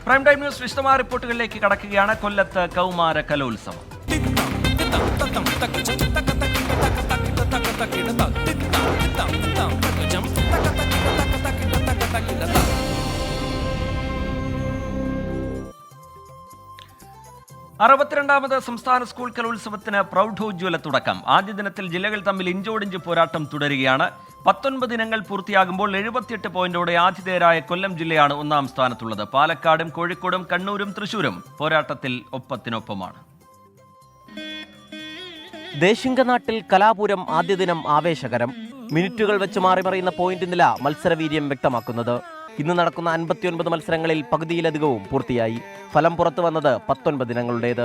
Prime time news വിശദമായ റിപ്പോർട്ടുകളിലേക്ക് കടക്കുകയാണ്. കൊല്ലത്ത് കൗമാര കലോത്സവം. അറുപത്തിരണ്ടാമത് സംസ്ഥാന സ്കൂൾ കലോത്സവത്തിന് പ്രൗഢോജ്വല തുടക്കം. ആദ്യ ദിനത്തിൽ ജില്ലകൾ തമ്മിൽ ഇഞ്ചോടിഞ്ച് പോരാട്ടം തുടരുകയാണ്. 19 ഇനങ്ങൾ പൂർത്തിയാകുമ്പോൾ 78 പോയിന്റോടെ ആതിഥേയരായ കൊല്ലം ജില്ലയാണ് ഒന്നാം സ്ഥാനത്തുള്ളത്. പാലക്കാടും കോഴിക്കോടും കണ്ണൂരും തൃശൂരും പോരാട്ടത്തിൽ ഒപ്പത്തിനൊപ്പമാണ്. ദേശിംഗനാട്ടിൽ കലാപൂരം ആദ്യ ദിനം ആവേശകരം. മിനിറ്റുകൾ വെച്ച് മാറിമറിയുന്ന പോയിന്റ് നില മത്സരവീര്യം വ്യക്തമാക്കുന്നത്. ഇന്ന് നടക്കുന്ന 59 മത്സരങ്ങളിൽ പകുതിയിലധികവും പൂർത്തിയായി. ഫലം പുറത്തു വന്നത് 19 ഇനങ്ങളുടേത്.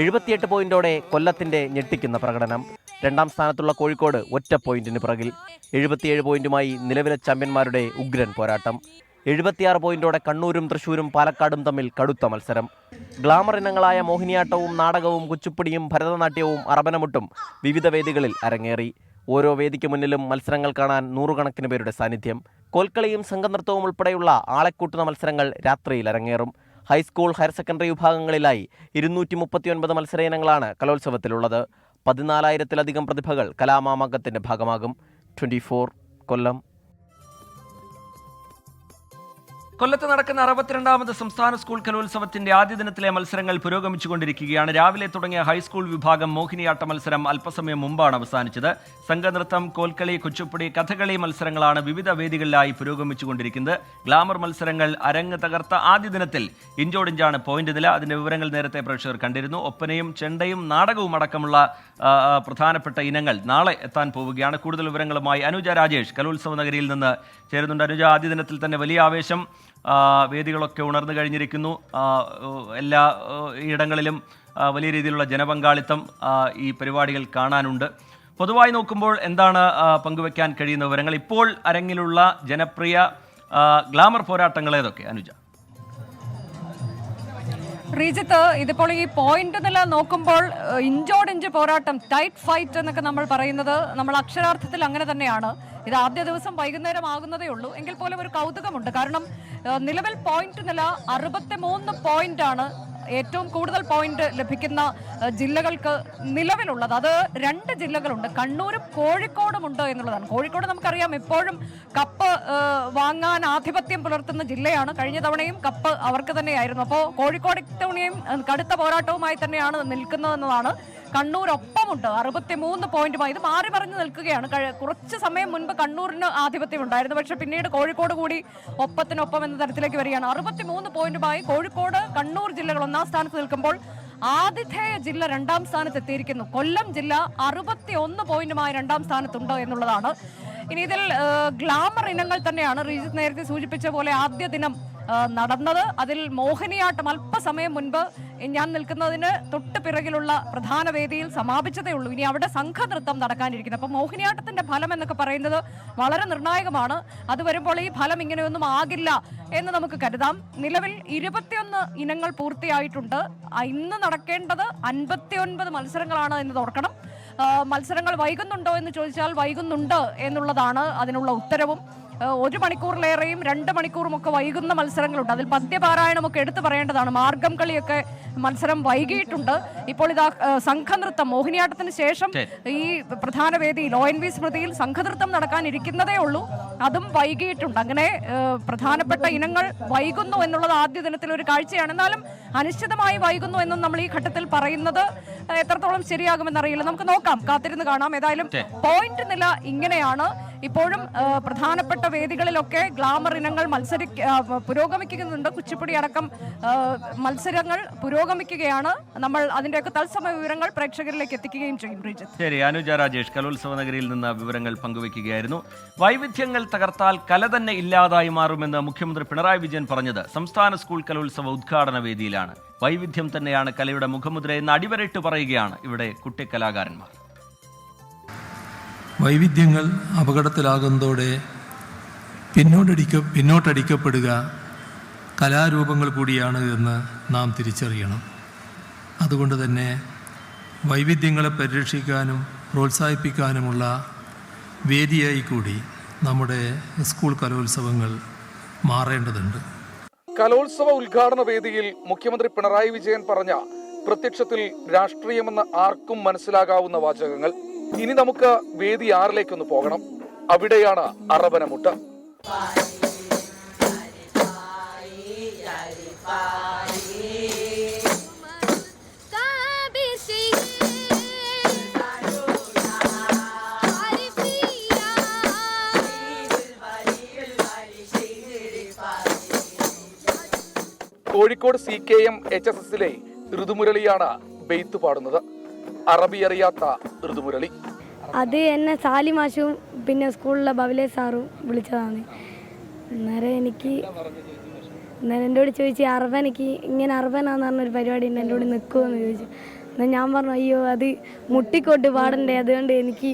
78 പോയിന്റോടെ കൊല്ലത്തിന്റെ ഞെട്ടിക്കുന്ന പ്രകടനം. രണ്ടാം സ്ഥാനത്തുള്ള കോഴിക്കോട് ഒറ്റ പോയിന്റിന് പിറകിൽ. 77 പോയിന്റുമായി നിലവിലെ ചാമ്പ്യന്മാരുടെ ഉഗ്രൻ പോരാട്ടം. 76 പോയിന്റോടെ കണ്ണൂരും തൃശൂരും പാലക്കാടും തമ്മിൽ കടുത്ത മത്സരം. ഗ്ലാമർ ഇനങ്ങളായ മോഹിനിയാട്ടവും നാടകവും കുച്ചിപ്പുടിയും ഭരതനാട്യവും അറബനമുട്ടും വിവിധ വേദികളിൽ അരങ്ങേറി. ഓരോ വേദിക്ക് മുന്നിലും മത്സരങ്ങൾ കാണാൻ നൂറുകണക്കിന് പേരുടെ സാന്നിധ്യം. കോൽക്കളിയും സംഘനൃത്തവും ഉൾപ്പെടെയുള്ള ആളെക്കൂട്ടുന്ന മത്സരങ്ങൾ രാത്രിയിൽ അരങ്ങേറും. ഹൈസ്കൂൾ, ഹയർ സെക്കൻഡറി വിഭാഗങ്ങളിലായി 239 മത്സര ഇനങ്ങളാണ് കലോത്സവത്തിലുള്ളത്. 14,000-ലധികം പ്രതിഭകൾ കലാമാമാങ്കത്തിന്റെ ഭാഗമാകും. 24 കൊല്ലം. കൊല്ലത്ത് നടക്കുന്ന 62ാമത് സംസ്ഥാന സ്കൂൾ കലോത്സവത്തിന്റെ ആദ്യ ദിനത്തിലെ മത്സരങ്ങൾ പുരോഗമിച്ചുകൊണ്ടിരിക്കുകയാണ്. രാവിലെ തുടങ്ങിയ ഹൈസ്കൂൾ വിഭാഗം മോഹിനിയാട്ട മത്സരം അല്പസമയം മുമ്പാണ് അവസാനിച്ചത്. സംഘനൃത്തം, കോൽക്കളി, കുച്ചിപ്പുടി, കഥകളി മത്സരങ്ങളാണ് വിവിധ വേദികളിലായി പുരോഗമിച്ചുകൊണ്ടിരിക്കുന്നത്. ഗ്ലാമർ മത്സരങ്ങൾ അരങ്ങ് തകർത്ത ആദ്യ ദിനത്തിൽ ഇഞ്ചോടിഞ്ചാണ് പോയിന്റ് നില. അതിന്റെ വിവരങ്ങൾ നേരത്തെ പ്രേക്ഷകർ കണ്ടിരുന്നു. ഒപ്പനയും ചെണ്ടയും നാടകവും അടക്കമുള്ള പ്രധാനപ്പെട്ട ഇനങ്ങൾ നാളെ എത്താൻ പോവുകയാണ്. കൂടുതൽ വിവരങ്ങളുമായി അനുജ രാജേഷ് കലോത്സവ നഗരിയിൽ നിന്ന് ചേരുന്നുണ്ട്. അനുജ, ആദ്യ ദിനത്തിൽ തന്നെ വലിയ ആവേശം, വേദികളൊക്കെ ഉണർന്നു കഴിഞ്ഞിരിക്കുന്നു. എല്ലാ ഇടങ്ങളിലും വലിയ രീതിയിലുള്ള ജനപങ്കാളിത്തം ഈ പരിപാടികൾ കാണാനുണ്ട്. പൊതുവായി നോക്കുമ്പോൾ എന്താണ് പങ്കുവെക്കാൻ കഴിയുന്ന വിവരങ്ങൾ? ഇപ്പോൾ അരങ്ങിലുള്ള ജനപ്രിയ ഗ്ലാമർ പോരാട്ടങ്ങൾ ഏതൊക്കെ അനുജ? ശ്രീജിത്ത്, ഇതിപ്പോൾ ഈ പോയിന്റ് നില നോക്കുമ്പോൾ ഇഞ്ചോടിഞ്ച് പോരാട്ടം, ടൈറ്റ് ഫൈറ്റ് എന്നൊക്കെ നമ്മൾ പറയുന്നത് നമ്മൾ അക്ഷരാർത്ഥത്തിൽ അങ്ങനെ തന്നെയാണ്. ഇത് ആദ്യ ദിവസം വൈകുന്നേരം ആകുന്നതേ ഉള്ളൂ. എങ്കിൽ പോലും ഒരു കൗതുകമുണ്ട്. കാരണം നിലവിൽ പോയിന്റ് നില 63 പോയിന്റാണ് ഏറ്റവും കൂടുതൽ പോയിന്റ് ലഭിക്കുന്ന ജില്ലകൾക്ക് നിലവിലുള്ളത്. അത് 2 ജില്ലകളുണ്ട്, കണ്ണൂരും കോഴിക്കോടും ഉണ്ട് എന്നുള്ളതാണ്. കോഴിക്കോട് നമുക്കറിയാം എപ്പോഴും കപ്പ് വാങ്ങാൻ ആധിപത്യം പുലർത്തുന്ന ജില്ലയാണ്. കഴിഞ്ഞ തവണയും കപ്പ് അവർക്ക് തന്നെയായിരുന്നു. അപ്പോൾ കോഴിക്കോട് ഇത്തവണയും കടുത്ത പോരാട്ടവുമായി തന്നെയാണ് നിൽക്കുന്നതെന്നതാണ്. കണ്ണൂർ ഒപ്പമുണ്ട് 63 പോയിന്റുമായി. ഇത് മാറി മറിഞ്ഞ് നിൽക്കുകയാണ്. കുറച്ച് സമയം മുൻപ് കണ്ണൂരിന് ആധിപത്യം ഉണ്ടായിരുന്നു, പക്ഷെ പിന്നീട് കോഴിക്കോട് കൂടി ഒപ്പത്തിനൊപ്പം എന്ന തരത്തിലേക്ക് വരികയാണ്. 63 പോയിന്റുമായി കോഴിക്കോട്, കണ്ണൂർ ജില്ലകൾ ഒന്നാം സ്ഥാനത്ത് നിൽക്കുമ്പോൾ ആതിഥേയ ജില്ല 2ാം സ്ഥാനത്ത് എത്തിയിരിക്കുന്നു. കൊല്ലം ജില്ല 61 പോയിന്റുമായി 2ാം സ്ഥാനത്തുണ്ട് എന്നുള്ളതാണ്. ഇനി ഇതിൽ ഗ്ലാമർ ഇനങ്ങൾ തന്നെയാണ് റീജിത്ത് നേരത്തെ സൂചിപ്പിച്ച പോലെ ആദ്യ ദിനം നടന്നത്. അതിൽ മോഹിനിയാട്ടം അല്പസമയം മുൻപ് ഞാൻ നിൽക്കുന്നതിന് തൊട്ട് പിറകിലുള്ള പ്രധാന വേദിയിൽ സമാപിച്ചതേ ഉള്ളൂ. ഇനി അവിടെ സംഘനൃത്തം നടക്കാനിരിക്കുന്നു. അപ്പോൾ മോഹിനിയാട്ടത്തിന്റെ ഫലം എന്നൊക്കെ പറയുന്നത് വളരെ നിർണായകമാണ്. അത് വരുമ്പോൾ ഈ ഫലം ഇങ്ങനെയൊന്നും ആകില്ല എന്ന് നമുക്ക് കരുതാം. നിലവിൽ 21 ഇനങ്ങൾ പൂർത്തിയായിട്ടുണ്ട്. ഇന്ന് നടക്കേണ്ടത് 59 മത്സരങ്ങളാണ് എന്ന് ഓർക്കണം. മത്സരങ്ങൾ വൈകുന്നുണ്ടോ എന്ന് ചോദിച്ചാൽ വൈകുന്നുണ്ട് എന്നുള്ളതാണ് അതിനുള്ള ഉത്തരവും. 1 മണിക്കൂറിലേറെയും 2 മണിക്കൂറും ഒക്കെ വൈകുന്ന മത്സരങ്ങളുണ്ട്. അതിൽ പദ്യപാരായണമൊക്കെ എടുത്തു പറയേണ്ടതാണ്. മാർഗം കളിയൊക്കെ മത്സരം വൈകിയിട്ടുണ്ട്. ഇപ്പോൾ ഇതാ സംഘനൃത്തം, മോഹിനിയാട്ടത്തിന് ശേഷം ഈ പ്രധാന വേദിയിൽ ONV സ്മൃതിയിൽ സംഘനൃത്തം നടക്കാനിരിക്കുന്നതേ ഉള്ളൂ. അതും വൈകിയിട്ടുണ്ട്. അങ്ങനെ പ്രധാനപ്പെട്ട ഇനങ്ങൾ വൈകുന്നു എന്നുള്ളത് ആദ്യ ദിനത്തിൽ ഒരു കാഴ്ചയാണ്. എന്നാലും അനിശ്ചിതമായി വൈകുന്നു എന്നും നമ്മൾ ഈ ഘട്ടത്തിൽ പറയുന്നത് എത്രത്തോളം ശരിയാകുമെന്നറിയില്ല. നമുക്ക് നോക്കാം, കാത്തിരുന്ന് കാണാം. ഏതായാലും പോയിന്റ് നില ഇങ്ങനെയാണ്. ഇപ്പോഴും പ്രധാനപ്പെട്ട വേദികളിലൊക്കെ ഗ്ലാമർ ഇനങ്ങൾ പുരോഗമിക്കുന്നുണ്ട്. കുച്ചിപ്പുടി അടക്കം മത്സരങ്ങൾ പുരോഗമിക്കുകയാണ്. നമ്മൾ അതിന്റെയൊക്കെ തത്സമയ വിവരങ്ങൾ പ്രേക്ഷകരിലേക്ക് എത്തിക്കുകയും ചെയ്യും. ശരി, അനുജ രാജേഷ് കലോത്സവ നഗരിയിൽ നിന്ന് വിവരങ്ങൾ പങ്കുവയ്ക്കുകയായിരുന്നു. വൈവിധ്യങ്ങൾ തകർത്താൽ കല തന്നെ ഇല്ലാതായി മാറുമെന്ന് മുഖ്യമന്ത്രി പിണറായി വിജയൻ പറഞ്ഞത് സംസ്ഥാന സ്കൂൾ കലോത്സവ ഉദ്ഘാടന വേദിയിലാണ്. വൈവിധ്യം തന്നെയാണ് കലയുടെ മുഖമുദ്ര എന്ന് അടിവരയിട്ട് പറയുകയാണ് ഇവിടെ കുട്ടിക്കലാകാരന്മാർ. വൈവിധ്യങ്ങൾ അപകടത്തിലാകുന്നതോടെ പിന്നോട്ടടിക്കപ്പെടുക കലാരൂപങ്ങൾ കൂടിയാണ് എന്ന് നാം തിരിച്ചറിയണം. അതുകൊണ്ട് തന്നെ വൈവിധ്യങ്ങളെ പരിരക്ഷിക്കാനും പ്രോത്സാഹിപ്പിക്കാനുമുള്ള വേദിയായി കൂടി നമ്മുടെ സ്കൂൾ കലോത്സവങ്ങൾ മാറേണ്ടതുണ്ട്. കലോത്സവ ഉദ്ഘാടന വേദിയിൽ മുഖ്യമന്ത്രി പിണറായി വിജയൻ പറഞ്ഞ പ്രത്യക്ഷത്തിൽ രാഷ്ട്രീയമെന്ന് ആർക്കും മനസ്സിലാകാവുന്ന വാചകങ്ങൾ. ഇനി നമുക്ക് വേദി 6 പോകണം. അവിടെയാണ് അറബനമുട്ട്. കോഴിക്കോട് CKM HSSലെ ഋതുമുരളിയാണ് ബെയ്ത്ത് പാടുന്നത്. അറബി അറിയാത്ത ഋതുമുരളി. അത് എന്നെ സാലി മാഷും പിന്നെ സ്കൂളിലെ ബവലെ സാറും വിളിച്ചതാണ്. അന്നേരം എന്നോട് ചോദിച്ചു അറബനക്ക് ഇങ്ങനെ അറബനാന്ന് പറഞ്ഞൊരു പരിപാടി ഉണ്ട്, എന്നോട് നിൽക്കുമെന്ന് ചോദിച്ചു. എന്നാൽ ഞാൻ പറഞ്ഞു അയ്യോ അത് മുട്ടിക്കോട്ട് പാടണ്ടേ, അതുകൊണ്ട് എനിക്ക്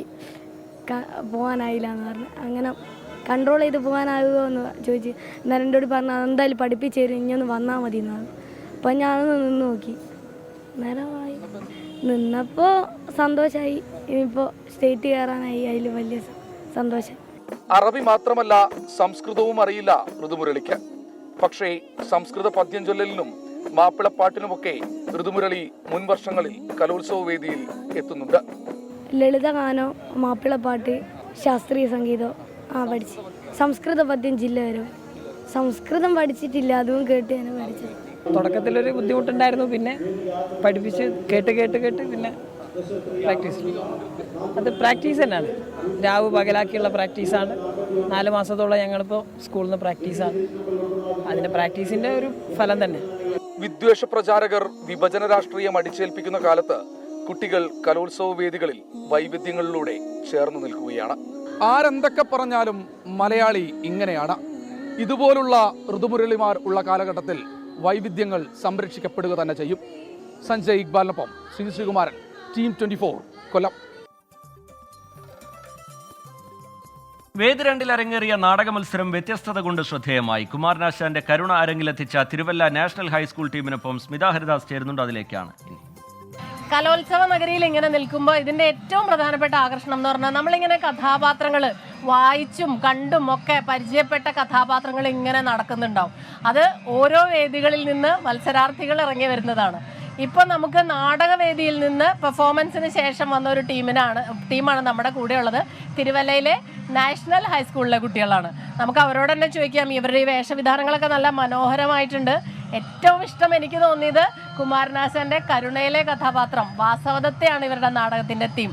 പോകാനായില്ല എന്ന് പറഞ്ഞു. അങ്ങനെ കൺട്രോൾ ചെയ്ത് പോകാനാകുമോ എന്ന് ചോദിച്ചു. എന്നാലും എന്നോട് പറഞ്ഞു എന്തായാലും പഠിപ്പിച്ചു തരും, ഇനിയൊന്ന് വന്നാൽ മതി എന്ന് പറഞ്ഞു. അപ്പം ഞാനൊന്ന് നിന്ന് നോക്കി. നേരമായി നിന്നപ്പോൾ സന്തോഷമായി. ഇനിയിപ്പോൾ സ്റ്റേറ്റ് കയറാനായി, അതിൽ വലിയ സന്തോഷം. അറബി മാത്രമല്ല സംസ്കൃതവും അറിയില്ല ഋതുമുരളിക്ക്. പക്ഷേ സംസ്കൃത പദ്യം ചൊല്ലലിനും മാപ്പിളപ്പാട്ടിനുമൊക്കെ ഋതുമുരളി മുൻ വർഷങ്ങളിൽ കലോത്സവ വേദിയിൽ എത്തുന്നുണ്ട്. ലളിതഗാനോ, മാപ്പിളപ്പാട്ട്, ശാസ്ത്രീയ സംഗീതം പഠിച്ചു. സംസ്കൃത പദ്യം ജില്ല വരും. സംസ്കൃതം പഠിച്ചിട്ടില്ല, അതും കേട്ട് ഞാൻ പഠിച്ചത്. തുടക്കത്തിലൊരു ബുദ്ധിമുട്ടുണ്ടായിരുന്നു, പിന്നെ പഠിപ്പിച്ച് കേട്ട് പിന്നെ പ്രാക്ടീസ്. അത് പ്രാക്ടീസ് തന്നെയാണ്, രാവ് പകലാക്കിയുള്ള പ്രാക്ടീസാണ്. 4 മാസത്തോളം ഞങ്ങളിപ്പോൾ സ്കൂളിൽ നിന്ന് പ്രാക്ടീസാണ്. അതിൻ്റെ പ്രാക്ടീസിൻ്റെ ഒരു ഫലം തന്നെ. വിദ്വേഷ പ്രചാരകർ വിഭജന രാഷ്ട്രീയം അടിച്ചേൽപ്പിക്കുന്ന കാലത്ത് കുട്ടികൾ കലോത്സവ വേദികളിൽ വൈവിധ്യങ്ങളിലൂടെ ചേർന്ന് നിൽക്കുകയാണ്. ആരെന്തൊക്കെ പറഞ്ഞാലും മലയാളി ഇങ്ങനെയാണ്. ഇതുപോലുള്ള ഋതുമുരളിമാർ ഉള്ള കാലഘട്ടത്തിൽ വൈവിധ്യങ്ങൾ സംരക്ഷിക്കപ്പെടുക തന്നെ ചെയ്യും. സഞ്ജയ് ഇക്ബാലിനൊപ്പം ശ്രീകുമാരൻ, ടീം 24, കൊല്ലം. വേദി 2 അരങ്ങേറിയ നാടക മത്സരം വ്യത്യസ്തത കൊണ്ട് ശ്രദ്ധേയമായി. കുമാരനാശാന്റെ കരുണ അരങ്ങിലെത്തിച്ച തിരുവല്ല നാഷണൽ ഹൈസ്കൂൾ ടീമിനൊപ്പം സ്മിത ഹരിദാസ് ചേരുന്നുണ്ട്. അതിലേക്കാണ് ഇനി. കലോത്സവ നഗരിയിൽ ഇങ്ങനെ നിൽക്കുമ്പോൾ ഇതിൻ്റെ ഏറ്റവും പ്രധാനപ്പെട്ട ആകർഷണം എന്ന് പറഞ്ഞാൽ നമ്മളിങ്ങനെ കഥാപാത്രങ്ങൾ വായിച്ചും കണ്ടും ഒക്കെ പരിചയപ്പെട്ട കഥാപാത്രങ്ങൾ ഇങ്ങനെ നടക്കുന്നുണ്ടാവും. അത് ഓരോ വേദികളിൽ നിന്ന് മത്സരാർത്ഥികൾ ഇറങ്ങി വരുന്നതാണ്. ഇപ്പം നമുക്ക് നാടകവേദിയിൽ നിന്ന് പെർഫോമൻസിന് ശേഷം വന്ന ഒരു ടീമാണ് നമ്മുടെ കൂടെയുള്ളത്. തിരുവല്ലയിലെ നാഷണൽ ഹൈസ്കൂളിലെ കുട്ടികളാണ്. നമുക്ക് അവരോട് തന്നെ ചോദിക്കാം. ഇവരുടെ ഈ വേഷവിധാനങ്ങളൊക്കെ നല്ല മനോഹരമായിട്ടുണ്ട്. ഏറ്റവും ഇഷ്ടം എനിക്ക് തോന്നിയത് കുമാരനാശാന്റെ കരുണയിലെ കഥാപാത്രം വാസവദത്തെയാണ് ഇവരുടെ നാടകത്തിന്റെ തീം.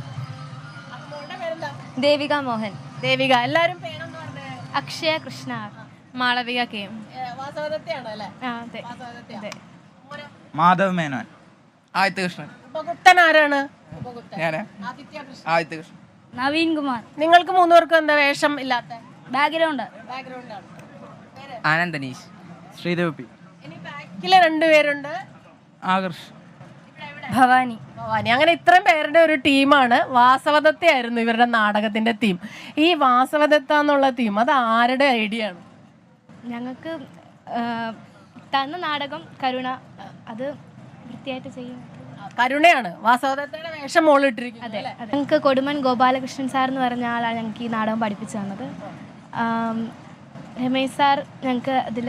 ദേവിക മോഹൻ. ദേവിക. എല്ലാവരും പേരെന്ന് പറഞ്ഞേ? അക്ഷയ കൃഷ്ണ, മാളവിക കെ. വാസവദത്തെയാണോ അല്ലേ? അതെ. മാധവ് മേനോൻ. ആദിത്യ കൃഷ്ണൻ. ഉപഗുപ്തൻ ആരാണ്? ആദിത്യ കൃഷ്ണൻ. നവീൻ കുമാർ. നിങ്ങൾക്ക് 3 പേർക്കും എന്താ വേഷം ഇല്ലാത്ത? ബാക്ക്ഗ്രൗണ്ട്. ആനന്ദനീഷ്. ശ്രീദേവി. ഇനി ബാക്കിലെ 2 പേരുണ്ട്. ആകർഷ്. ഭവാനി. അങ്ങനെ ഇത്രയും പേരുടെ ഒരു ടീമാണ്. വാസവദത്തയായിരുന്നു ഇവരുടെ നാടകത്തിന്റെ തീം. ഈ വാസവദത്ത എന്നുള്ള തീം അത് ആരുടെ ഐഡിയ ആണ്? ഞങ്ങൾക്ക് തന്ന നാടകം കരുണ, അത് വൃത്തിയായിട്ട് ചെയ്യും. കരുണയാണ് വാസവദത്തയുടെ വേഷം മോളിട്ടിരിക്കുന്നത്. അതെ. ഞങ്ങൾക്ക് കൊടുമൺ ഗോപാലകൃഷ്ണൻ സാർ എന്ന് പറഞ്ഞ ആളാണ് ഞങ്ങൾക്ക് ഈ നാടകം പഠിപ്പിച്ചു തന്നത്. രമേശ് സാർ ഞങ്ങൾക്ക് അതിൽ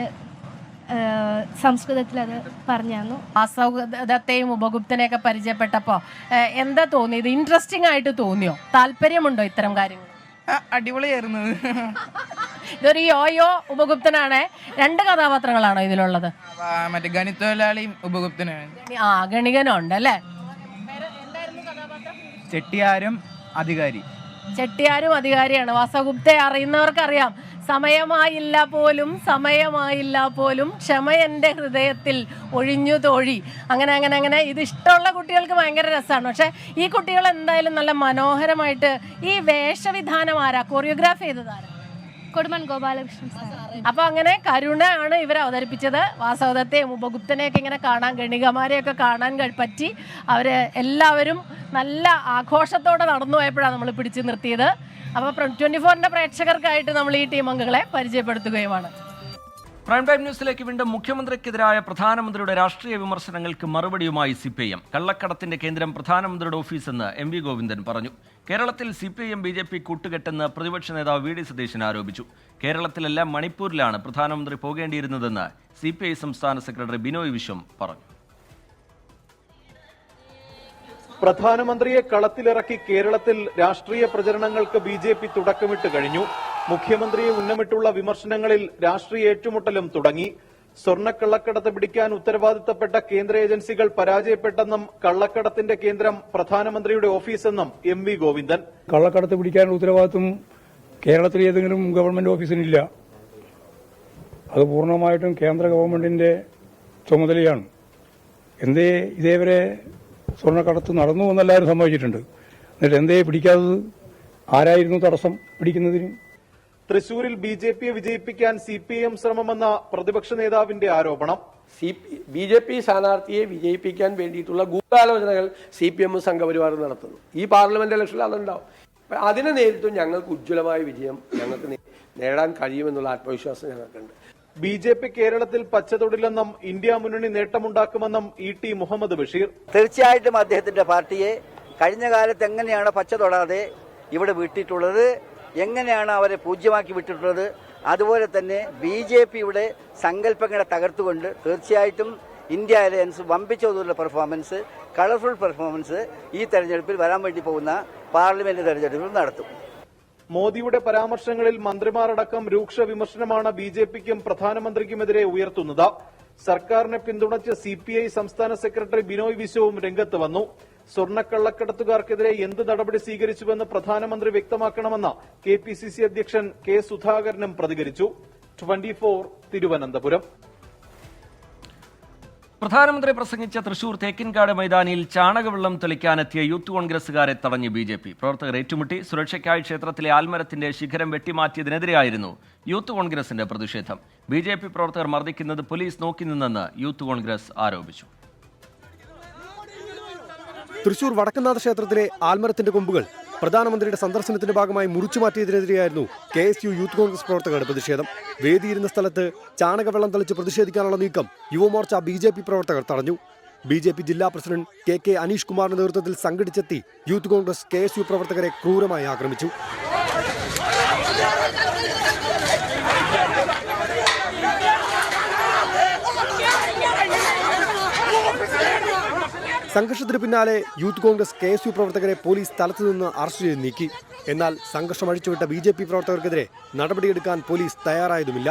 സംസ്കൃതത്തിൽ അത് പറഞ്ഞു തന്നു. വാസവദത്തെയും ഉപഗുപ്തനെയൊക്കെ പരിചയപ്പെട്ടപ്പോൾ എന്താ തോന്നിയത്? ഇൻട്രസ്റ്റിംഗ് ആയിട്ട് തോന്നിയോ? താല്പര്യമുണ്ടോ ഇത്തരം കാര്യങ്ങൾ? അടിപൊളിയായിരുന്നു. ഇതൊരു യോയോ ഉപഗുപ്തനാണ്. 2 കഥാപാത്രങ്ങളാണോ ഇതിലുള്ളത്? മറ്റേ ഗണിതൊഴിലാളിയും ഉപഗുപ്തനാണ്. ഗണികനുണ്ട് അല്ലേ? ചെട്ടിയാരും അധികാരി. ചെട്ടിയാരും അധികാരിയാണ്. വാസവഗുപ്തയെ അറിയുന്നവർക്കറിയാം. സമയമായില്ല പോലും ക്ഷമ എൻ്റെ ഹൃദയത്തിൽ ഒഴിഞ്ഞു തോഴി. അങ്ങനെ ഇത് ഇഷ്ടമുള്ള കുട്ടികൾക്ക് ഭയങ്കര രസമാണ്. പക്ഷെ ഈ കുട്ടികൾ എന്തായാലും നല്ല മനോഹരമായിട്ട് ഈ വേഷവിധാനം ആരാ കൊറിയോഗ്രാഫ് ചെയ്തതാരാ? കൊടുമൺ ഗോപാലകൃഷ്ണൻ സാർ. അപ്പോൾ അങ്ങനെ കരുണയാണ് ഇവർ അവതരിപ്പിച്ചത്. വാസവദത്തെയും ഉപഗുപ്തനെയൊക്കെ ഇങ്ങനെ കാണാൻ, ഗണികമാരെയൊക്കെ കാണാൻ പറ്റി. അവർ എല്ലാവരും നല്ല ആഘോഷത്തോടെ നടന്നു പോയപ്പോഴാണ് നമ്മൾ പിടിച്ചു നിർത്തിയത്. അപ്പോൾ 24ന്റെ പ്രേക്ഷകർക്കായിട്ട് നമ്മൾ ഈ ടീം അംഗങ്ങളെ പരിചയപ്പെടുത്തുകയുമാണ്. പ്രൈം ടൈം ന്യൂസിലേക്ക് വീണ്ടും മുഖ്യമന്ത്രിക്കെതിരായ പ്രധാനമന്ത്രിയുടെ രാഷ്ട്രീയ വിമർശനങ്ങൾക്ക് മറുപടിയുമായി CPIM. കള്ളക്കടത്തിന്റെ കേന്ദ്രം പ്രധാനമന്ത്രിയുടെ ഓഫീസെന്ന് MV ഗോവിന്ദൻ പറഞ്ഞു. കേരളത്തിൽ CPIM BJP കൂട്ടുകെട്ടെന്ന് പ്രതിപക്ഷ നേതാവ് VD സതീശൻ ആരോപിച്ചു. കേരളത്തിലല്ല മണിപ്പൂരിലാണ് പ്രധാനമന്ത്രി പോകേണ്ടിയിരുന്നതെന്ന് CPI സംസ്ഥാന സെക്രട്ടറി ബിനോയ് വിശ്വം പറഞ്ഞു. പ്രധാനമന്ത്രിയെ കളത്തിലിറക്കി കേരളത്തിൽ രാഷ്ട്രീയ പ്രചരണങ്ങൾക്ക് BJP തുടക്കമിട്ട് കഴിഞ്ഞു. മുഖ്യമന്ത്രിയെ ഉന്നമിട്ടുള്ള വിമർശനങ്ങളിൽ രാഷ്ട്രീയ ഏറ്റുമുട്ടലും തുടങ്ങി. സ്വർണ്ണക്കള്ളക്കടത്ത് പിടിക്കാൻ ഉത്തരവാദിത്തപ്പെട്ട കേന്ദ്ര ഏജൻസികൾ പരാജയപ്പെട്ടെന്നും കള്ളക്കടത്തിന്റെ കേന്ദ്രം പ്രധാനമന്ത്രിയുടെ ഓഫീസെന്നും MV ഗോവിന്ദൻ. കള്ളക്കടത്ത് പിടിക്കാനുള്ള ഉത്തരവാദിത്വം കേരളത്തിൽ ഏതെങ്കിലും ഗവൺമെന്റ് ഓഫീസിനില്ല. അത് പൂർണ്ണമായിട്ടും കേന്ദ്ര ഗവൺമെന്റിന്റെ ചുമതലയാണ്. എന്തേ ഇതേവരെ സ്വർണ്ണക്കടത്ത് നടന്നു എന്നെല്ലാവരും സമ്മതിച്ചിട്ടുണ്ട്. എന്നിട്ട് എന്തേ പിടിക്കാത്തത്? ആരായിരുന്നു തടസ്സം പിടിക്കുന്നതിന്? തൃശൂരിൽ BJPയെ വിജയിപ്പിക്കാൻ CPIM ശ്രമമെന്ന പ്രതിപക്ഷ നേതാവിന്റെ ആരോപണം. BJP സ്ഥാനാർത്ഥിയെ വിജയിപ്പിക്കാൻ വേണ്ടിയിട്ടുള്ള ഗൂഢാലോചനകൾ CPM സംഘപരിവാർ നടത്തുന്നു. ഈ പാർലമെന്റ് ഇലക്ഷനിൽ അതുണ്ടാവും. അതിനെ നേരിട്ടും ഞങ്ങൾക്ക് ഉജ്ജ്വലമായ വിജയം ഞങ്ങൾക്ക് നേടാൻ കഴിയുമെന്നുള്ള ആത്മവിശ്വാസം ഞങ്ങൾക്കുണ്ട്. BJP കേരളത്തിൽ പച്ചതൊടില്ലെന്നും ഇന്ത്യ മുന്നണി നേട്ടമുണ്ടാക്കുമെന്നും ET മുഹമ്മദ് ബഷീർ. തീർച്ചയായിട്ടും അദ്ദേഹത്തിന്റെ പാർട്ടിയെ കഴിഞ്ഞ കാലത്ത് എങ്ങനെയാണ് പച്ച തൊടാതെ ഇവിടെ വിട്ടിട്ടുള്ളത്, എങ്ങനെയാണ് അവരെ പൂജ്യമാക്കി വിട്ടിട്ടുള്ളത്, അതുപോലെ തന്നെ BJPയുടെ സങ്കല്പങ്ങളെ തകർത്തുകൊണ്ട് തീർച്ചയായിട്ടും ഇന്ത്യ അലയൻസ് വമ്പിച്ച തോതിലുള്ള പെർഫോമൻസ്, കളർഫുൾ പെർഫോമൻസ് ഈ തെരഞ്ഞെടുപ്പിൽ വരാൻ വേണ്ടി പോകുന്ന പാർലമെന്റ് തെരഞ്ഞെടുപ്പിൽ നടത്തും. മോദിയുടെ പരാമർശങ്ങളിൽ മന്ത്രിമാരടക്കം രൂക്ഷ വിമർശനമാണ് BJPക്കും പ്രധാനമന്ത്രിക്കുമെതിരെ ഉയർത്തുന്നത്. സർക്കാരിനെ പിന്തുണച്ച് CPI സംസ്ഥാന സെക്രട്ടറി ബിനോയ് വിശ്വവും രംഗത്ത് വന്നു. സ്വർണ്ണക്കള്ളക്കടത്തുകാർക്കെതിരെ എന്ത് നടപടി സ്വീകരിച്ചുവെന്ന് പ്രധാനമന്ത്രി വ്യക്തമാക്കണമെന്ന് KPCC അധ്യക്ഷൻ K സുധാകരനും പ്രതികരിച്ചു. 24 തിരുവനന്തപുരം. പ്രധാനമന്ത്രി പ്രസംഗിച്ച തൃശൂർ തേക്കിൻകാട് മൈതാനിയിൽ ചാണകവെള്ളം തെളിക്കാനെത്തിയ യൂത്ത് കോൺഗ്രസുകാരെ തടഞ്ഞ് BJP. പ്രവർത്തകർ ഏറ്റുമുട്ടി. സുരക്ഷയ്ക്കായി ക്ഷേത്രത്തിലെ ആൽമരത്തിന്റെ ശിഖരം വെട്ടിമാറ്റിയതിനെതിരെയായിരുന്നു യൂത്ത് കോൺഗ്രസിന്റെ പ്രതിഷേധം. BJP പ്രവർത്തകർ മർദ്ദിക്കുന്നത് പോലീസ് നോക്കി നിന്നെന്ന് യൂത്ത് കോൺഗ്രസ് ആരോപിച്ചു. തൃശൂർ വടക്കനാഥ ക്ഷേത്രത്തിലെ ആൽമരത്തിന്റെ കൊമ്പുകൾ പ്രധാനമന്ത്രിയുടെ സന്ദർശനത്തിന്റെ ഭാഗമായി മുറിച്ചുമാറ്റിയതിനെതിരെയായിരുന്നു KSU യൂത്ത് കോൺഗ്രസ് പ്രവർത്തകരുടെ പ്രതിഷേധം. വേദിയിരുന്ന സ്ഥലത്ത് ചാണകവെള്ളം തളിച്ച് പ്രതിഷേധിക്കാനുള്ള നീക്കം യുവമോർച്ച BJP പ്രവർത്തകർ തടഞ്ഞു. BJP ജില്ലാ പ്രസിഡന്റ് KK അനീഷ് കുമാറിന്റെ നേതൃത്വത്തിൽ സംഘടിച്ചെത്തി യൂത്ത് കോൺഗ്രസ് KSU പ്രവർത്തകരെ ക്രൂരമായി ആക്രമിച്ചു. സംഘർഷത്തിന് പിന്നാലെ യൂത്ത് കോൺഗ്രസ് KSU പ്രവർത്തകരെ പോലീസ് സ്ഥലത്തു നിന്ന് അറസ്റ്റ് ചെയ്ത് നീക്കി. എന്നാൽ സംഘർഷം അഴിച്ചുവിട്ട BJP പ്രവർത്തകർക്കെതിരെ നടപടിയെടുക്കാൻ പോലീസ് തയ്യാറായതുമില്ല.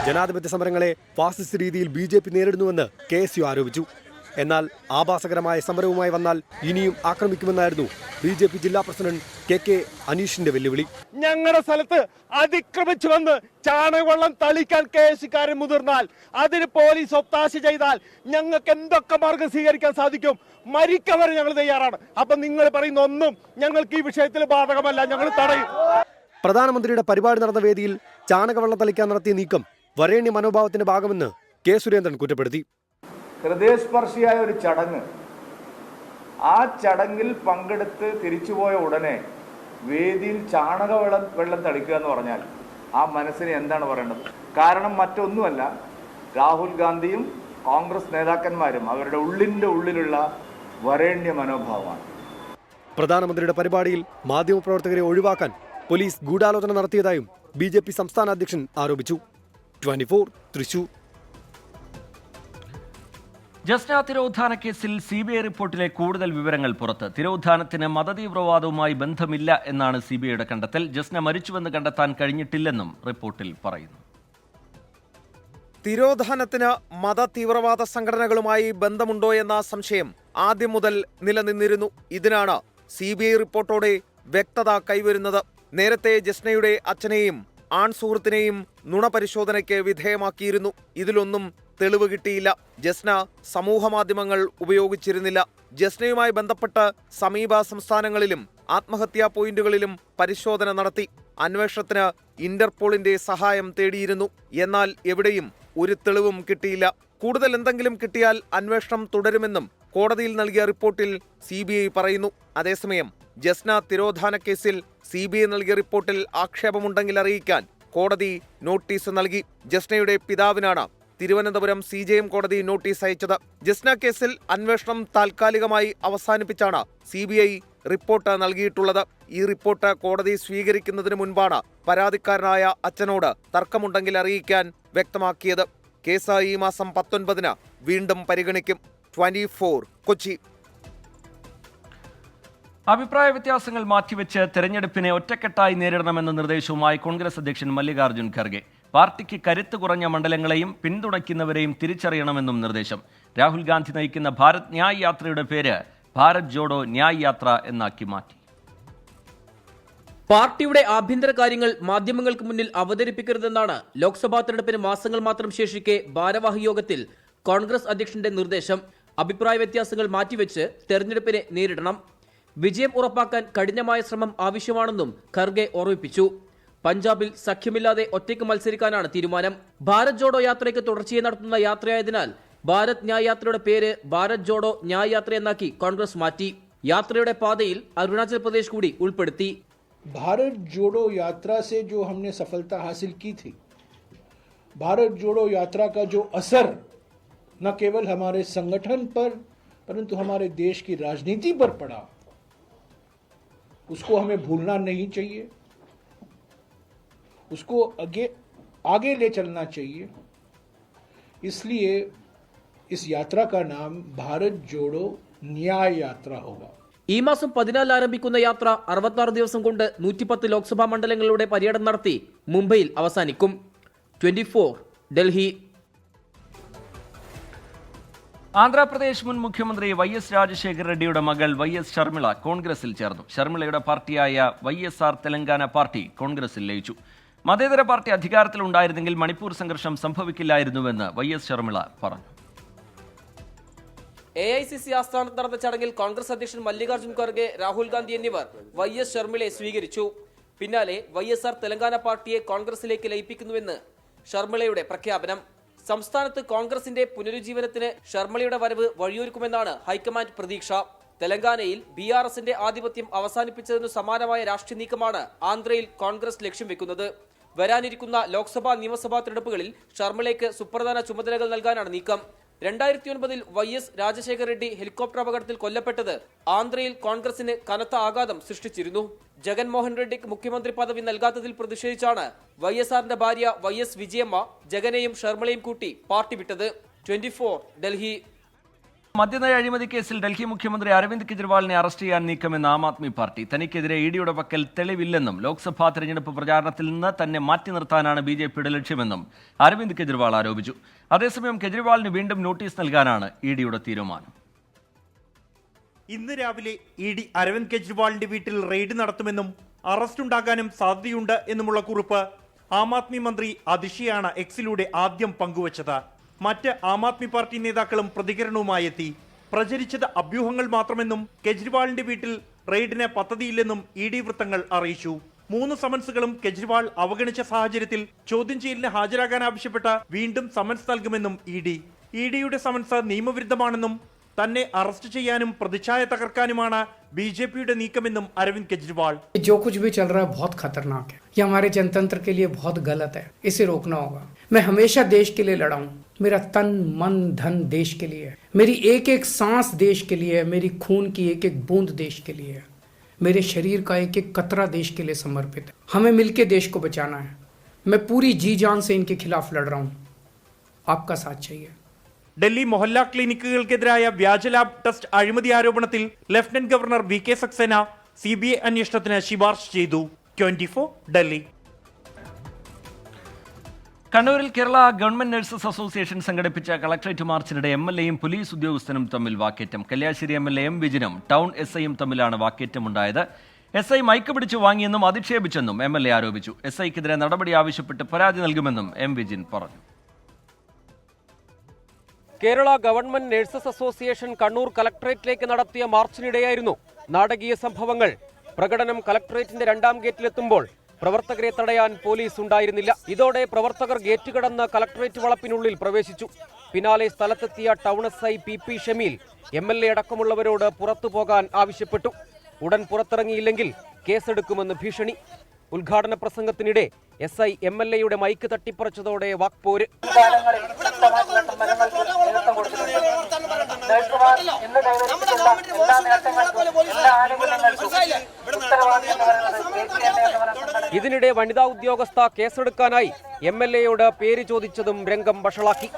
ജനാധിപത്യ സമരങ്ങളെ ഫാസിസ്റ്റ് രീതിയിൽ BJP നേരിടുന്നുവെന്ന് KSU ആരോപിച്ചു. എന്നാൽ ആഭാസകരമായ സമരവുമായി വന്നാൽ ഇനിയും ആക്രമിക്കുമെന്നായിരുന്നു BJP ജില്ലാ പ്രസിഡന്റ് KK അനീഷിന്റെ വെല്ലുവിളി. ഞങ്ങളുടെ സ്ഥലത്ത് അതിക്രമിച്ചു വന്ന് ചാണകവെള്ളം തളിക്കാൻ KSUക്കാരൻ മുതിർന്നാൽ, അതിന് പോലീസ് ഒത്താശ ചെയ്താൽ ഞങ്ങൾക്ക് എന്തൊക്കെ മാർഗം സ്വീകരിക്കാൻ സാധിക്കും? മരിക്കാൻ വരെ ഞങ്ങൾ തയ്യാറാണ്. അപ്പൊ നിങ്ങൾ പറയുന്ന ഒന്നും ഞങ്ങൾക്ക് ഈ വിഷയത്തിൽ ബാധകമല്ല, ഞങ്ങൾ തടയും. പ്രധാനമന്ത്രിയുടെ പരിപാടി നടന്ന വേദിയിൽ ചാണകവെള്ളം തളിക്കാൻ നടത്തിയ നീക്കം വരേണ്യ മനോഭാവത്തിന്റെ ഭാഗമെന്ന് K സുരേന്ദ്രൻ കുറ്റപ്പെടുത്തി. ഹൃദയസ്പർശിയായ ഒരു ചടങ്ങ്, ആ ചടങ്ങിൽ പങ്കെടുത്ത് തിരിച്ചുപോയ ഉടനെ വേദിയിൽ വെള്ളം തളിക്കുക എന്ന് പറഞ്ഞാൽ ആ മനസ്സിന് എന്താണ് പറയേണ്ടത്? കാരണം മറ്റൊന്നുമല്ല, രാഹുൽ ഗാന്ധിയും കോൺഗ്രസ് നേതാക്കന്മാരും അവരുടെ ഉള്ളിലുള്ള വരേണ്യ മനോഭാവമാണ്. പ്രധാനമന്ത്രിയുടെ പരിപാടിയിൽ മാധ്യമപ്രവർത്തകരെ ഒഴിവാക്കാൻ പോലീസ് ഗൂഢാലോചന നടത്തിയതായും BJP സംസ്ഥാന അധ്യക്ഷൻ ആരോപിച്ചു. 24 തൃശൂർ. ജസ്ന തിരോധാന കേസിൽ CBI റിപ്പോർട്ടിലെ കൂടുതൽ വിവരങ്ങൾ പുറത്ത്. തിരോധാനത്തിന് മതതീവ്രവാദവുമായി ബന്ധമില്ല എന്നാണ് CBIയുടെ കണ്ടെത്തൽ. ജസ്ന മരിച്ചുവെന്ന് കണ്ടെത്താൻ കഴിഞ്ഞിട്ടില്ലെന്നും റിപ്പോർട്ടിൽ പറയുന്നു. തിരോധാനത്തിന് മതതീവ്രവാദ സംഘടനകളുമായി ബന്ധമുണ്ടോ എന്ന സംശയം ആദ്യം മുതൽ നിലനിന്നിരുന്നു. ഇതിനാണ് CBI റിപ്പോർട്ടോടെ വ്യക്തത കൈവരുന്നത്. നേരത്തെ ജസ്നയുടെ അച്ഛനെയും ആൺ സുഹൃത്തിനെയും നുണപരിശോധനയ്ക്ക് വിധേയമാക്കിയിരുന്നു. ഇതിലൊന്നും തെളിവ് കിട്ടിയില്ല. ജസ്ന സമൂഹമാധ്യമങ്ങൾ ഉപയോഗിച്ചിരുന്നില്ല. ജസ്നയുമായി ബന്ധപ്പെട്ട് സമീപ സംസ്ഥാനങ്ങളിലും ആത്മഹത്യാ പോയിന്റുകളിലും പരിശോധന നടത്തി. അന്വേഷണത്തിന് ഇന്റർപോളിന്റെ സഹായം തേടിയിരുന്നു. എന്നാൽ എവിടെയും ഒരു തെളിവും കിട്ടിയില്ല. കൂടുതൽ എന്തെങ്കിലും കിട്ടിയാൽ അന്വേഷണം തുടരുമെന്നും കോടതിയിൽ നൽകിയ റിപ്പോർട്ടിൽ CBI പറയുന്നു. അതേസമയം ജസ്ന തിരോധാന കേസിൽ CBI നൽകിയ റിപ്പോർട്ടിൽ ആക്ഷേപമുണ്ടെങ്കിൽ അറിയിക്കാൻ കോടതി നോട്ടീസ് നൽകി. ജസ്നയുടെ പിതാവിനാണ് തിരുവനന്തപുരം CJM കോടതി നോട്ടീസ് അയച്ചത്. ജസ്ന കേസിൽ അന്വേഷണം താൽക്കാലികമായി അവസാനിപ്പിച്ചാണ് CBI റിപ്പോർട്ട് നൽകിയിട്ടുള്ളത്. ഈ റിപ്പോർട്ട് കോടതി സ്വീകരിക്കുന്നതിന് മുൻപാണ് പരാതിക്കാരനായ അച്ഛനോട് തർക്കമുണ്ടെങ്കിൽ അറിയിക്കാൻ വ്യക്തമാക്കിയത്. കേസ് ഈ മാസം 19-ന് വീണ്ടും പരിഗണിക്കും. 24 കൊച്ചി. അഭിപ്രായ വ്യത്യാസങ്ങൾ മാറ്റിവെച്ച് തെരഞ്ഞെടുപ്പിനെ ഒറ്റക്കെട്ടായി നേരിടണമെന്ന നിർദ്ദേശവുമായി കോൺഗ്രസ് അധ്യക്ഷൻ മല്ലികാർജ്ജുൻ ഖർഗെ. പാർട്ടിക്ക് കരുത്ത് കുറഞ്ഞ മണ്ഡലങ്ങളെയും പിന്തുണയ്ക്കുന്നവരെയും തിരിച്ചറിയണമെന്നും നിർദ്ദേശം. രാഹുൽ ഗാന്ധി നയിക്കുന്ന ഭാരത് ന്യായ് യാത്രയുടെ പേര് ഭാരത് ജോഡോ ന്യായ് യാത്ര എന്നാക്കി മാറ്റി. പാർട്ടിയുടെ ആഭ്യന്തര കാര്യങ്ങൾ മാധ്യമങ്ങൾക്ക് മുന്നിൽ അവതരിപ്പിക്കരുതെന്നാണ് ലോക്സഭാ തെരഞ്ഞെടുപ്പിന് മാസങ്ങൾ മാത്രം ശേഷിക്കെ ഭാരവാഹി യോഗത്തിൽ കോൺഗ്രസ് അധ്യക്ഷന്റെ നിർദ്ദേശം. അഭിപ്രായ വ്യത്യാസങ്ങൾ മാറ്റിവെച്ച് തെരഞ്ഞെടുപ്പിനെ നേരിടണം. വിജയം ഉറപ്പാക്കാൻ കഠിനമായ ശ്രമം ആവശ്യമാണെന്നും ഖർഗെ ഓർമ്മിപ്പിച്ചു. പഞ്ചാബിൽ സഖ്യമില്ലാതെ ഒറ്റയ്ക്ക് മത്സരിക്കാനാണ് തീരുമാനം. ഭാരത് ജോഡോ യാത്രയ്ക്ക് തുടർച്ചയായി നടത്തുന്ന യാത്രയായതിനാൽ ഭാരത് ന്യായ് യാത്രയുടെ പേര് ഭാരത് ജോഡോ ന്യായ് യാത്ര എന്നാക്കി കോൺഗ്രസ് മാറ്റി. യാത്രയുടെ പാതയിൽ അരുണാചൽ പ്രദേശ് കൂടി ഉൾപ്പെടുത്തി. भारत जोड़ो यात्रा से जो हमने सफलता हासिल की थी, भारत जोड़ो यात्रा का जो असर न केवल हमारे संगठन पर परंतु हमारे देश की राजनीति पर पड़ा, उसको हमें भूलना नहीं चाहिए, उसको आगे ले चलना चाहिए. इसलिए इस यात्रा का नाम भारत जोड़ो न्याय यात्रा होगा. ഈ മാസം 14 ആരംഭിക്കുന്ന യാത്ര 66 ദിവസം കൊണ്ട് 110 ലോക്സഭാ മണ്ഡലങ്ങളിലൂടെ പര്യടനം നടത്തി മുംബൈയിൽ അവസാനിക്കും. 24 ഡൽഹി. ആന്ധ്രാപ്രദേശ് മുൻ മുഖ്യമന്ത്രി YS രാജശേഖർ റെഡ്ഡിയുടെ മകൾ YS ഷർമിള കോൺഗ്രസിൽ ചേർന്നു. ഷർമിളയുടെ പാർട്ടിയായ YSR തെലങ്കാന പാർട്ടി കോൺഗ്രസിൽ ലയിച്ചു. മതേതര പാർട്ടി അധികാരത്തിലുണ്ടായിരുന്നെങ്കിൽ മണിപ്പൂർ സംഘർഷം സംഭവിക്കില്ലായിരുന്നുവെന്ന് YS ഷർമിള പറഞ്ഞു. AICC ആസ്ഥാനത്ത് നടന്ന ചടങ്ങിൽ കോൺഗ്രസ് അധ്യക്ഷൻ മല്ലികാർജ്ജുൻ ഖർഗെ, രാഹുൽ ഗാന്ധി എന്നിവർ YS ഷർമിളയെ സ്വീകരിച്ചു. പിന്നാലെ YSR തെലങ്കാന പാർട്ടിയെ കോൺഗ്രസിലേക്ക് ലയിപ്പിക്കുന്നുവെന്ന് ഷർമിളയുടെ പ്രഖ്യാപനം. സംസ്ഥാനത്ത് കോൺഗ്രസിന്റെ പുനരുജ്ജീവനത്തിന് ഷർമിളയുടെ വരവ് വഴിയൊരുക്കുമെന്നാണ് ഹൈക്കമാൻഡ് പ്രതീക്ഷ. തെലങ്കാനയിൽ BRSന്റെ ആധിപത്യം അവസാനിപ്പിച്ചതിനു സമാനമായ രാഷ്ട്രീയ നീക്കമാണ് ആന്ധ്രയിൽ കോൺഗ്രസ് ലക്ഷ്യം വെക്കുന്നത്. വരാനിരിക്കുന്ന ലോക്സഭാ നിയമസഭാ തെരഞ്ഞെടുപ്പുകളിൽ ഷർമിളയ്ക്ക് സുപ്രധാന ചുമതലകൾ നൽകാനാണ് നീക്കം. 2009 YS രാജശേഖർ റെഡ്ഡി ഹെലികോപ്റ്റർ അപകടത്തിൽ കൊല്ലപ്പെട്ടത് ആന്ധ്രയിൽ കോൺഗ്രസിന് കനത്ത ആഘാതം സൃഷ്ടിച്ചിരുന്നു. ജഗൻമോഹൻ റെഡ്ഡിക്ക് മുഖ്യമന്ത്രി പദവി നൽകാത്തതിൽ പ്രതിഷേധിച്ചാണ് YSRന്റെ ഭാര്യ YS വിജയമ്മ ജഗനെയും ഷർമിളയും കൂട്ടി പാർട്ടി വിട്ടത്. 24 ഡൽഹി. മദ്യനയ അഴിമതി കേസിൽ ഡൽഹി മുഖ്യമന്ത്രി അരവിന്ദ് കെജ്രിവാളിനെ അറസ്റ്റ് ചെയ്യാൻ നീക്കമെന്ന് ആം ആദ്മി പാർട്ടി. തനിക്കെതിരെ EDയുടെ പക്കൽ തെളിവില്ലെന്നും ലോക്സഭാ തെരഞ്ഞെടുപ്പ് പ്രചാരണത്തിൽ നിന്ന് തന്നെ മാറ്റി നിർത്താനാണ് BJPയുടെ ലക്ഷ്യമെന്നും അരവിന്ദ് കെജ്രിവാൾ ആരോപിച്ചു. അതേസമയം കെജ്രിവാളിന് വീണ്ടും നോട്ടീസ് നൽകാനാണ് EDയുടെ തീരുമാനം. ഇന്ന് രാവിലെ ED അരവിന്ദ് കെജ്രിവാളിന്റെ വീട്ടിൽ റെയ്ഡ് നടത്തുമെന്നും അറസ്റ്റ് ഉണ്ടാകാനും സാധ്യതയുണ്ട് എന്നുമുള്ള കുറിപ്പ് ആം ആദ്മി മന്ത്രി അതിഷിയാണ് എക്സിലൂടെ ആദ്യം പങ്കുവച്ചത്. മറ്റ് ആം ആദ്മി പാർട്ടി നേതാക്കളും പ്രതികരണവുമായി എത്തി. പ്രചരിച്ചത് അഭ്യൂഹങ്ങൾ മാത്രമെന്നും കെജ്രിവാളിന്റെ വീട്ടിൽ റെയ്ഡിന് പദ്ധതിയില്ലെന്നും ED വൃത്തങ്ങൾ അറിയിച്ചു. 3 സമൻസുകളും കെജ്രിവാൾ അവഗണിച്ച സാഹചര്യത്തിൽ ചോദ്യം ചെയ്യലിന് ഹാജരാകാൻ ആവശ്യപ്പെട്ട വീണ്ടും സമൻസ് നൽകുമെന്നും EDയുടെ സമൻസ് നിയമവിരുദ്ധമാണെന്നും തന്നെ അറസ്റ്റ് ചെയ്യാനും പ്രതിച്ഛായ തകർക്കാനുമാണ് BJPയുടെ നീക്കമെന്നും അരവിന്ദ് കെജ്രിവാൾ. जो कुछ भी चल रहा है बहुत खतरनाक है. ये हमारे जनतंत्र के लिए बहुत गलत है. इसे रोकना होगा. मैं हमेशा देश के लिए लड़ा हूँ. मेरा तन मन धन देश के लिए है. मेरी एक एक सांस देश के लिए है. मेरी खून की एक एक बूंद देश के लिए है. मेरे शरीर का एक एक कतरा देश के लिए समर्पित है. हमें मिलकर देश को बचाना है. मैं पूरी जी जान से इनके खिलाफ लड़ रहा हूँ. आपका साथ चाहिए. ഡൽഹി മൊഹല്ല ക്ലിനിക്കുകൾക്കെതിരായ വ്യാജ ലാബ് ടെസ്റ്റ് അഴിമതി ആരോപണത്തിൽ lieutenant governor VK Saxena CBI അന്വേഷണത്തിന് ശുപാർശ ചെയ്തു. 24 ഡൽഹി. കണ്ണൂരിൽ കേരള ഗവൺമെന്റ് നഴ്സസ് അസോസിയേഷൻ സംഘടിപ്പിച്ച കളക്ടറേറ്റ് മാർച്ചിനിടെ MLAയും പോലീസ് ഉദ്യോഗസ്ഥനും തമ്മിൽ വാക്കേറ്റം. കല്യാശ്ശേരി MLA M വിജിനും ടൗൺ SIയും തമ്മിലാണ് വാക്കേറ്റമുണ്ടായത്. SI മൈക്ക് പിടിച്ചു വാങ്ങിയെന്നും അധിക്ഷേപിച്ചെന്നും MLA ആരോപിച്ചു. SIക്കെതിരെ നടപടി ആവശ്യപ്പെട്ട് പരാതി നൽകുമെന്നും M വിജിൻ പറഞ്ഞു. Kerala government nurses association Kannur കളക്ടറേറ്റിലേക്ക് നടത്തിയ മാർച്ചിനിടെയായിരുന്നു നാടകീയ സംഭവങ്ങൾ. പ്രകടനം കളക്ടറേറ്റിന്റെ 2ാം ഗേറ്റിലെത്തുമ്പോൾ പ്രവർത്തകരെ തടയാൻ പോലീസ് ഉണ്ടായിരുന്നില്ല. ഇതോടെ പ്രവർത്തകർ ഗേറ്റ് കടന്ന് കളക്ടറേറ്റ് വളപ്പിനുള്ളിൽ പ്രവേശിച്ചു. പിന്നാലെ സ്ഥലത്തെത്തിയ town SI PP Shameel MLA അടക്കമുള്ളവരോട് പുറത്തു പോകാൻ ആവശ്യപ്പെട്ടു. ഉടൻ പുറത്തിറങ്ങിയില്ലെങ്കിൽ കേസെടുക്കുമെന്ന് ഭീഷണി. ഉദ്ഘാടന പ്രസംഗത്തിനിടെ SI MLAയുടെ മൈക്ക് തട്ടിപ്പറിച്ചതോടെ വാക്പോര്. ഇതിനിടെ വനിതാ ഉദ്യോഗസ്ഥ കേസെടുക്കാനായി MLAയോട് പേര് ചോദിച്ചതും രംഗം വഷളാക്കി.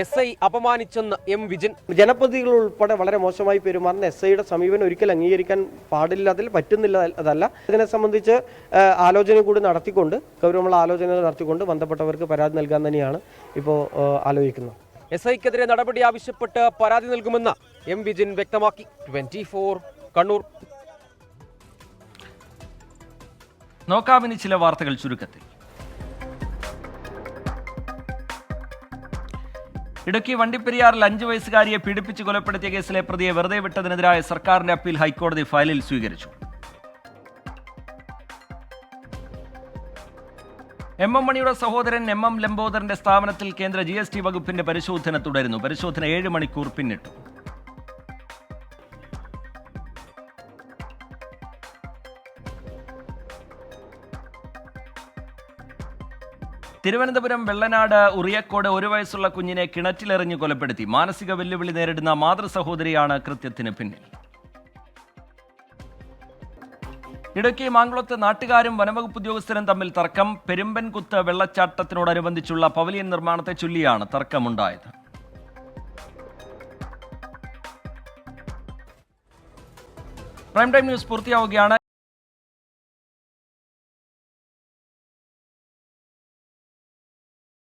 SI അപമാനിച്ചെന്ന് M Vijin. ജനപ്രതിനിധികൾ ഉൾപ്പെടെ വളരെ മോശമായി പെരുമാറുന്ന SIയുടെ സമീപനം ഒരിക്കലും അംഗീകരിക്കാൻ പാടില്ല, അതിൽ പറ്റുന്നില്ല. അതല്ല, ഇതിനെ സംബന്ധിച്ച് ആലോചന കൂടി നടത്തിക്കൊണ്ട്, ഗൗരവമുള്ള ആലോചനകൾ നടത്തിക്കൊണ്ട് ബന്ധപ്പെട്ടവർക്ക് പരാതി നൽകാൻ തന്നെയാണ് ഇപ്പോൾ ആലോചിക്കുന്നത്. SIക്കെതിരെ നടപടി ആവശ്യപ്പെട്ട് പരാതി നൽകുമെന്ന് M വിജിൻ വ്യക്തമാക്കി. 24 കണ്ണൂർ. നോക്കാമിനി ചില വാർത്തകൾ ചുരുക്കത്തിൽ. ഇടുക്കി വണ്ടിപ്പെരിയാറിൽ 5 വയസ്സുകാരിയെ പീഡിപ്പിച്ച് കൊലപ്പെടുത്തിയ കേസിലെ പ്രതിയെ വെറുതെ വിട്ടതിനെതിരായ സർക്കാരിന്റെ അപ്പീൽ ഹൈക്കോടതി ഫയലിൽ സ്വീകരിച്ചു. MM മണിയുടെ സഹോദരൻ MM ലംബോദരന്റെ സ്ഥാപനത്തിൽ കേന്ദ്ര GST വകുപ്പിന്റെ പരിശോധന തുടരുന്നു. പരിശോധന 7 മണിക്കൂർ പിന്നിട്ടു. തിരുവനന്തപുരം വെള്ളനാട് ഉറിയക്കോട് 1 വയസ്സുള്ള കുഞ്ഞിനെ കിണറ്റിലെറിഞ്ഞ് കൊലപ്പെടുത്തി. മാനസിക വെല്ലുവിളി നേരിടുന്ന മാതൃസഹോദരിയാണ് കൃത്യത്തിന് പിന്നിൽ. ഇടുക്കി മാങ്കുളത്ത് നാട്ടുകാരും വനംവകുപ്പ് ഉദ്യോഗസ്ഥരും തമ്മിൽ തർക്കം. പെരുമ്പൻകുത്ത് വെള്ളച്ചാട്ടത്തിനോടനുബന്ധിച്ചുള്ള പവലിയൻ നിർമ്മാണത്തെ ചൊല്ലിയാണ് തർക്കമുണ്ടായത്. Prime time news പൂർത്തിയാവുകയാണ്.